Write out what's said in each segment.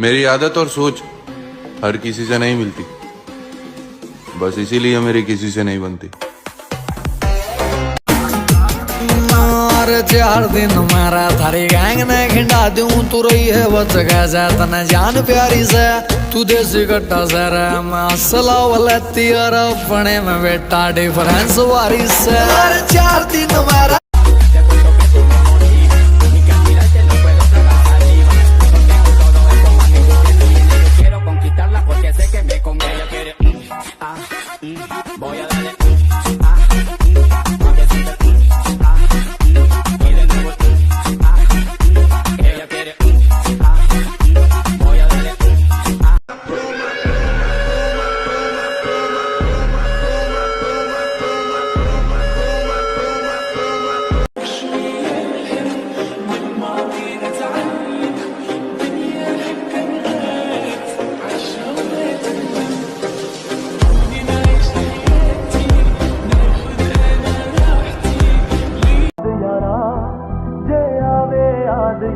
मेरी आदत और सोच हर किसी से नहीं मिलती, बस इसीलिए मेरी किसी से नहीं बनती। 4 दिन मारा थारी गैंग ने खिंडा दूं, तू रही है बच गया तने जान प्यारी से, तू देसी कट्टा सर मैं असला वलती और अपने में बेटा डिफरेंस वारी से। 4 दिन मारा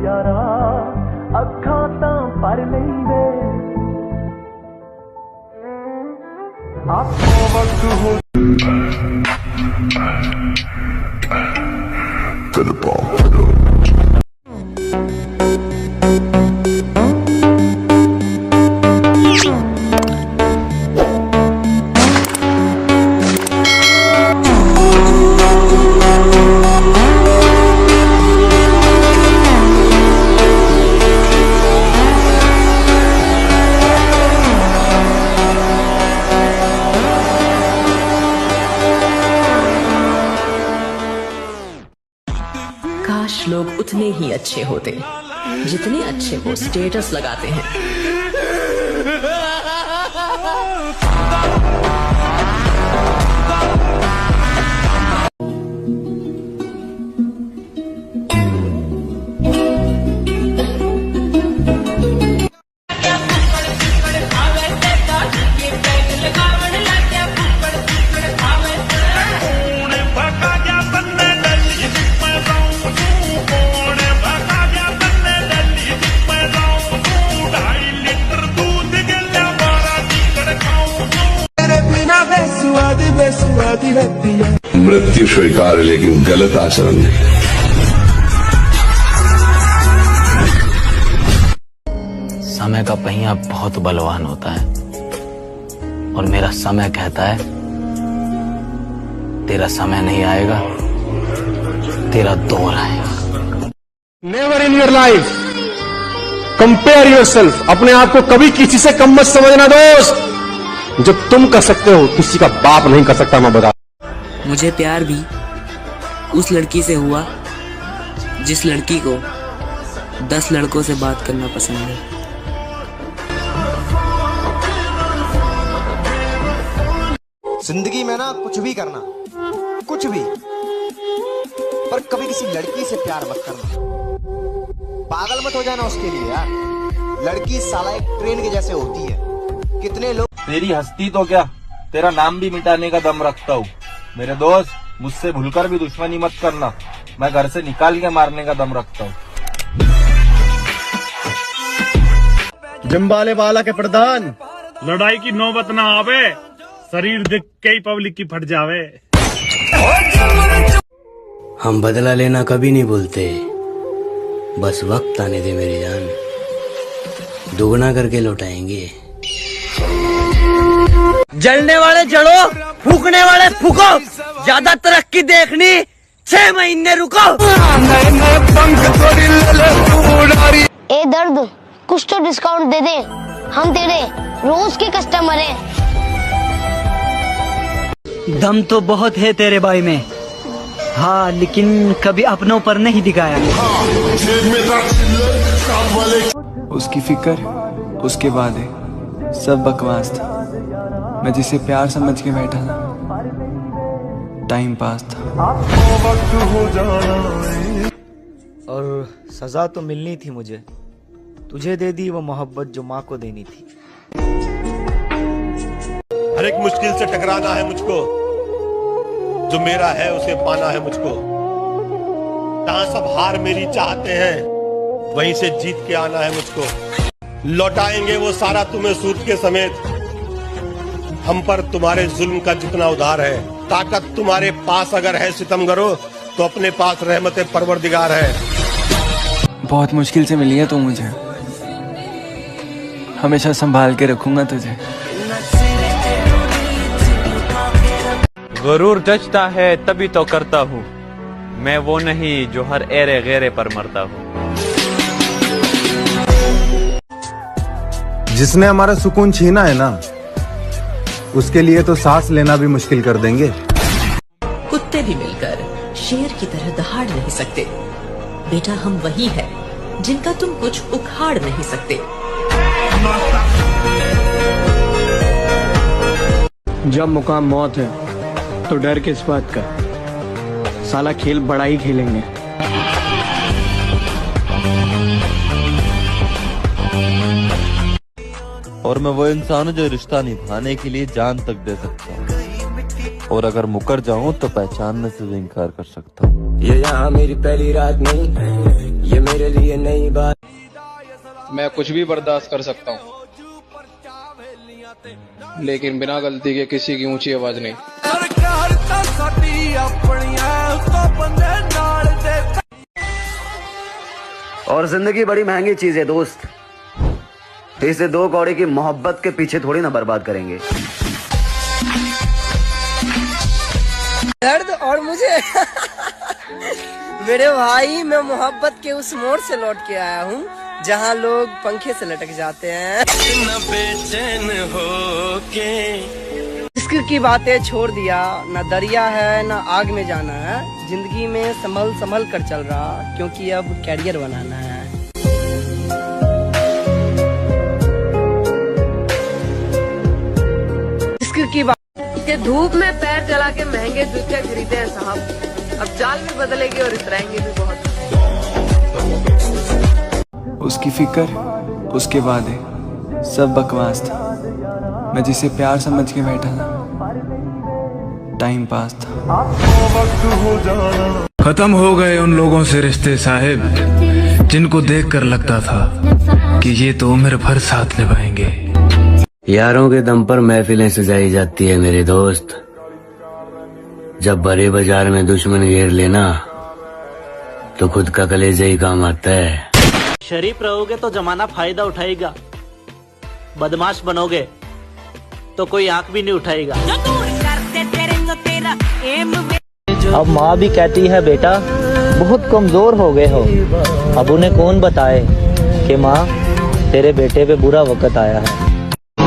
यारा अखा तां पर लेंदे आपको वक्त हो काश लोग उतने ही अच्छे होते जितने अच्छे वो स्टेटस लगाते हैं। मृत्यु स्वीकार लेकिन गलत आचरण नहीं। समय का पहिया बहुत बलवान होता है और मेरा समय कहता है तेरा समय नहीं आएगा, तेरा दौर आएगा। Never in your life compare yourself. अपने आप को कभी किसी से कम मत समझना दोस्त। जो तुम कर सकते हो किसी का बाप नहीं कर सकता। मैं बता, मुझे प्यार भी उस लड़की से हुआ जिस लड़की को 10 लड़कों से बात करना पसंद है। जिंदगी में ना कुछ भी करना, कुछ भी, पर कभी किसी लड़की से प्यार मत करना। पागल मत हो जाना उसके लिए यार। लड़की साला एक ट्रेन के जैसे होती है। कितने लोग तेरी हस्ती तो क्या, तेरा नाम भी मिटाने का दम रखता हूँ। मेरे दोस्त, मुझसे भूलकर भी दुश्मनी मत करना। मैं घर से निकाल के मारने का दम रखता हूँ। जम्बाले वाला के प्रधान, लड़ाई की नौबत ना आवे, शरीर देख के ही पब्लिक की फट जावे। हम बदला लेना कभी नहीं भूलते, बस वक्त आने दे मेरी जान, दुगना करके लौटाएंगे। जलने वाले जलो, फूकने वाले फूको, ज्यादा तरक्की देखनी 6 महीने रुको। ए दर्द, कुछ तो डिस्काउंट दे दे, हम तेरे रोज के कस्टमर हैं। दम तो बहुत है तेरे भाई में, हाँ, लेकिन कभी अपनों पर नहीं दिखाया। उसकी फिक्र, उसके वादे सब बकवास था। मैं जिसे प्यार समझ के बैठा था, टाइम पास था। और सजा तो मिलनी थी मुझे, तुझे दे दी वो मोहब्बत जो माँ को देनी थी। हर एक मुश्किल से टकराना है मुझको, जो मेरा है उसे पाना है मुझको। जहाँ सब हार मेरी चाहते हैं, वहीं से जीत के आना है मुझको। लौटाएंगे वो सारा तुम्हें सूद के समेत। हम पर तुम्हारे जुल्म का जितना उधार है, ताकत तुम्हारे पास अगर है सितमगरो, तो अपने पास रहमत परवरदिगार है। बहुत मुश्किल से मिली है तू मुझे, हमेशा संभाल के रखूंगा तुझे। गुरूर जचता है तभी तो करता हूँ, मैं वो नहीं जो हर एरे गैरे पर मरता हूँ। जिसने हमारा सुकून छीना है ना, उसके लिए तो सांस लेना भी मुश्किल कर देंगे। कुत्ते भी मिलकर शेर की तरह दहाड़ नहीं सकते। बेटा हम वही है जिनका तुम कुछ उखाड़ नहीं सकते। जब मुकाम मौत है तो डर किस बात का, साला खेल बड़ा ही खेलेंगे। और मैं वो इंसान हूँ जो रिश्ता निभाने के लिए जान तक दे सकता हूँ, और अगर मुकर जाऊँ तो पहचानने से भी इनकार कर सकता हूँ। ये यहाँ मेरी पहली रात नहीं, ये मेरे लिए नई बात। मैं कुछ भी बर्दाश्त कर सकता हूँ, लेकिन बिना गलती के किसी की ऊंची आवाज नहीं। और जिंदगी बड़ी महंगी चीज है दोस्त, इसे दो कौड़े की मोहब्बत के पीछे थोड़ी ना बर्बाद करेंगे। दर्द और मुझे मेरे भाई, मैं मोहब्बत के उस मोड़ से लौट के आया हूँ जहाँ लोग पंखे से लटक जाते हैं। बेचैन हो के इश्क की बातें छोड़ दिया, न दरिया है न आग में जाना है, जिंदगी में संभल संभल कर चल रहा, क्योंकि अब कैरियर बनाना है। इश्क की बात के धूप में पैर जला के महंगे जूते खरीदे हैं साहब, अब चाल भी बदलेगी और इतराएंगे भी बहुत। उसकी फिक्र, उसके वादे, सब बकवास था। मैं जिसे प्यार समझ के बैठा था, टाइम पास था। खत्म हो गए उन लोगों से रिश्ते साहिब, जिनको देखकर लगता था कि ये तो उम्र भर साथ निभाएंगे। यारों के दम पर महफिलें सजाई जाती है मेरे दोस्त, जब बड़े बाजार में दुश्मन घेर लेना तो खुद का कलेजा ही काम आता है। शरीफ रहोगे तो जमाना फायदा उठाएगा, बदमाश बनोगे तो कोई आंख भी नहीं उठाएगा। अब माँ भी कहती है बेटा बहुत कमजोर हो गए हो, अब उन्हें कौन बताए कि माँ तेरे बेटे पे बुरा वक्त आया है।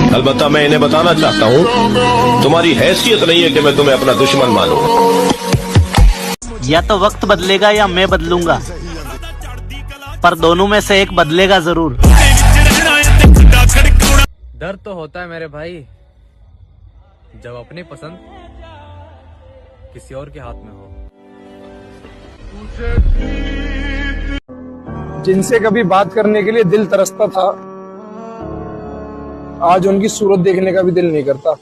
अलबत्ता मैं इन्हें बताना चाहता हूँ, तुम्हारी हैसियत नहीं है कि मैं तुम्हें अपना दुश्मन मानूं। या तो वक्त बदलेगा या मैं बदलूंगा, पर दोनों में से एक बदलेगा जरूर। डर तो होता है मेरे भाई, जब अपनी पसंद किसी और के हाथ में हो। जिनसे कभी बात करने के लिए दिल तरसता था, आज उनकी सूरत देखने का भी दिल नहीं करता।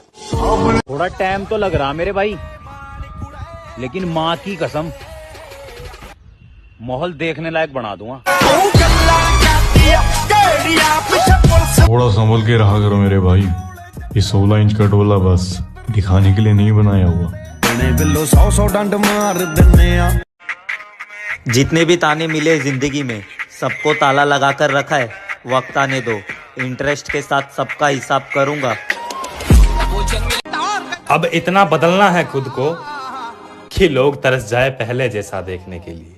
थोड़ा टाइम तो लग रहा मेरे भाई, लेकिन माँ की कसम माहौल देखने लायक बना दूंगा। थोड़ा संभल के रहा करो मेरे भाई, ये 16 इंच का डोला बस दिखाने के लिए नहीं बनाया हुआ। जितने भी ताने मिले जिंदगी में, सबको ताला लगा कर रखा है, वक्त आने दो, इंटरेस्ट के साथ सबका हिसाब करूंगा। अब इतना बदलना है खुद को कि लोग तरस जाए पहले जैसा देखने के लिए।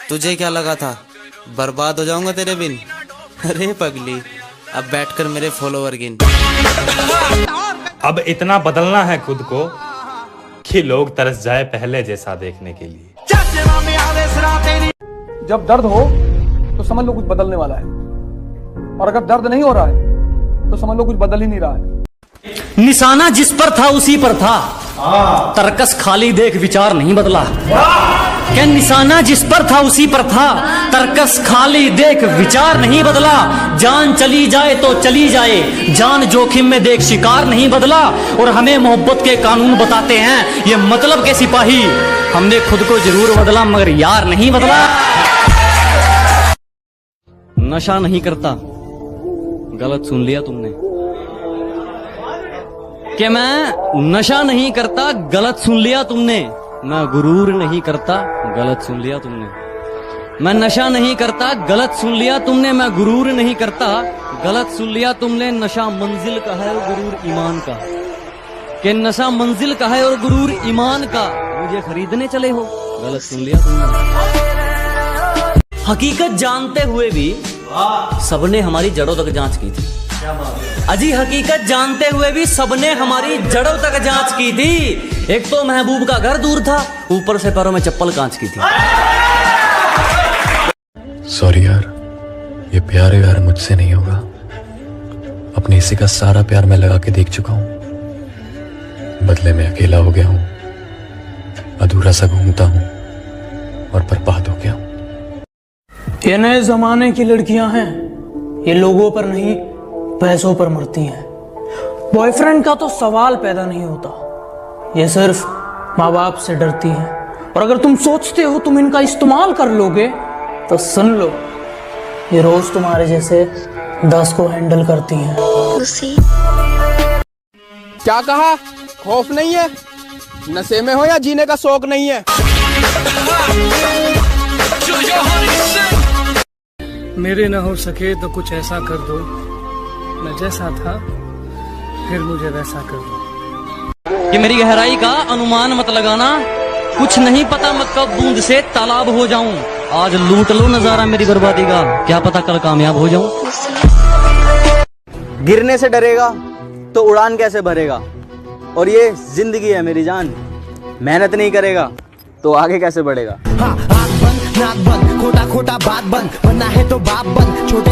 तुझे क्या लगा था बर्बाद हो जाऊंगा तेरे बिन? अरे पगली, अब बैठकर मेरे फॉलोवर गिन। अब इतना बदलना है खुद को कि लोग तरस जाए पहले जैसा देखने के लिए। जब दर्द हो तो समझ लो कुछ बदलने वाला है, और अगर दर्द नहीं हो रहा है तो समझ लो कुछ बदल ही नहीं रहा है। निशाना जिस पर था उसी पर था, तरकस खाली देख विचार नहीं बदला। क्या निशाना जिस पर था उसी पर था, तरकस खाली देख विचार नहीं बदला। जान चली जाए तो चली जाए, जान जोखिम में देख शिकार नहीं बदला। और हमें मोहब्बत के कानून बताते हैं ये मतलब के सिपाही, हमने खुद को जरूर बदला मगर यार नहीं बदला। नशा नहीं करता, गलत सुन लिया तुमने। कि मैं नशा नहीं करता, गलत सुन लिया तुमने। मैं गुरूर नहीं करता, गलत सुन लिया तुमने। मैं नशा नहीं करता, गलत सुन लिया तुमने। मैं गुरूर नहीं करता, गलत सुन लिया तुमने। नशा मंजिल का है और गुरूर ईमान का। कि नशा मंजिल का है और गुरूर ईमान का। मुझे खरीदने चले हो, गलत सुन लिया तुमने। हकीकत जानते हुए भी सबने हमारी जड़ों तक जांच की थी। अजी हकीकत जानते हुए भी सबने हमारी जड़ों तक जांच की थी। एक तो महबूब का घर दूर था, ऊपर से पैरों में चप्पल कांच की थी। सॉरी यार, ये प्यार यार मुझसे नहीं होगा। अपने इसी का सारा प्यार मैं लगा के देख चुका हूं, बदले में अकेला हो गया हूं, अधूरा सा घूमता हूं और बर्बाद हो गया हूं। ये नए जमाने की लड़कियां हैं, ये लोगों पर नहीं पैसों पर मरती हैं। बॉयफ्रेंड का तो सवाल पैदा नहीं होता, ये सिर्फ माँ बाप से डरती हैं। और अगर तुम सोचते हो तुम इनका इस्तेमाल कर लोगे तो सुन लो, ये रोज तुम्हारे जैसे 10 को हैंडल करती हैं। क्या कहा? खौफ नहीं है? नशे में हो या जीने का शौक नहीं है? मेरे ना हो सके तो कुछ ऐसा कर दो, मैं जैसा था फिर मुझे वैसा कर दो। कि मेरी गहराई का अनुमान मत लगाना, कुछ नहीं पता मैं कब बूंद से तालाब हो जाऊं। आज लूट लो नजारा मेरी बर्बादी का, क्या पता कल कामयाब हो जाऊं। गिरने से डरेगा तो उड़ान कैसे भरेगा। और ये जिंदगी है मेरी जान, मेहनत नहीं करेगा तो आगे कैसे बढ़ेगा। नाक बंद, खोटा खोटा बात बंद, बनना है तो बाप बंद। छोटे